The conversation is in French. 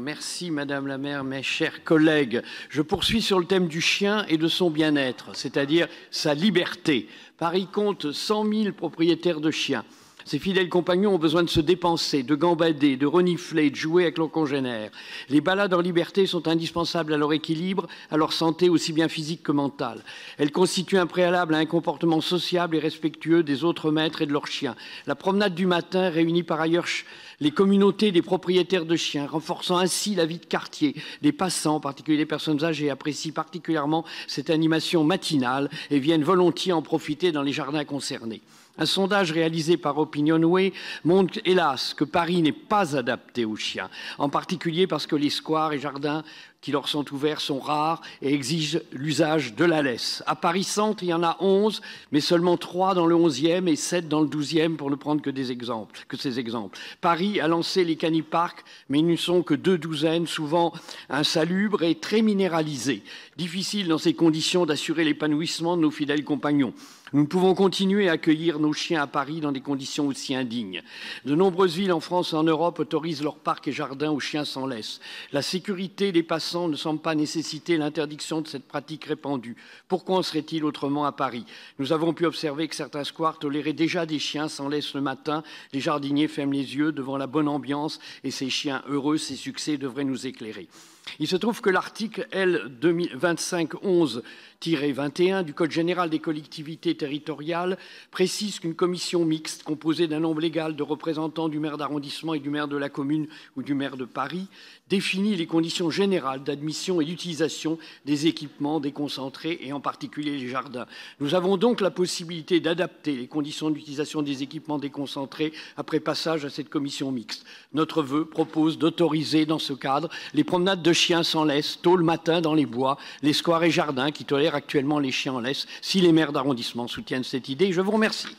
Merci Madame la maire, mes chers collègues. Je poursuis sur le thème du chien et de son bien-être, c'est-à-dire sa liberté. Paris compte 100 000 propriétaires de chiens. Ces fidèles compagnons ont besoin de se dépenser, de gambader, de renifler, de jouer avec leurs congénères. Les balades en liberté sont indispensables à leur équilibre, à leur santé aussi bien physique que mentale. Elles constituent un préalable à un comportement sociable et respectueux des autres maîtres et de leurs chiens. La promenade du matin réunit par ailleurs les communautés des propriétaires de chiens, renforçant ainsi la vie de quartier. Les passants, en particulier les personnes âgées, apprécient particulièrement cette animation matinale et viennent volontiers en profiter dans les jardins concernés. Un sondage réalisé par Opinionway montre, hélas, que Paris n'est pas adapté aux chiens, en particulier parce que les squares et jardins qui leur sont ouverts sont rares et exigent l'usage de la laisse. À Paris-Centre, il y en a 11, mais seulement 3 dans le 11e et 7 dans le 12e, pour ne prendre que ces exemples. Paris a lancé les caniparks, mais ils ne sont que 2 douzaines, souvent insalubres et très minéralisés. Difficile dans ces conditions d'assurer l'épanouissement de nos fidèles compagnons. Nous ne pouvons continuer à accueillir nos chiens à Paris dans des conditions aussi indignes. De nombreuses villes en France et en Europe autorisent leurs parcs et jardins aux chiens sans laisse. La sécurité des passants ne semble pas nécessiter l'interdiction de cette pratique répandue. Pourquoi en serait-il autrement à Paris? Nous avons pu observer que certains squares toléraient déjà des chiens sans laisse le matin. Les jardiniers ferment les yeux devant la bonne ambiance et ces chiens heureux, ces succès devraient nous éclairer. Il se trouve que l'article L. 2511-21 du Code général des collectivités territoriales précise qu'une commission mixte composée d'un nombre légal de représentants du maire d'arrondissement et du maire de la commune ou du maire de Paris définit les conditions générales d'admission et d'utilisation des équipements déconcentrés et en particulier les jardins. Nous avons donc la possibilité d'adapter les conditions d'utilisation des équipements déconcentrés après passage à cette commission mixte. Notre vœu propose d'autoriser dans ce cadre les promenades de chiens sans laisse tôt le matin dans les bois, les squares et jardins qui tolèrent actuellement les chiens en laisse, si les maires d'arrondissement soutiennent cette idée. Je vous remercie.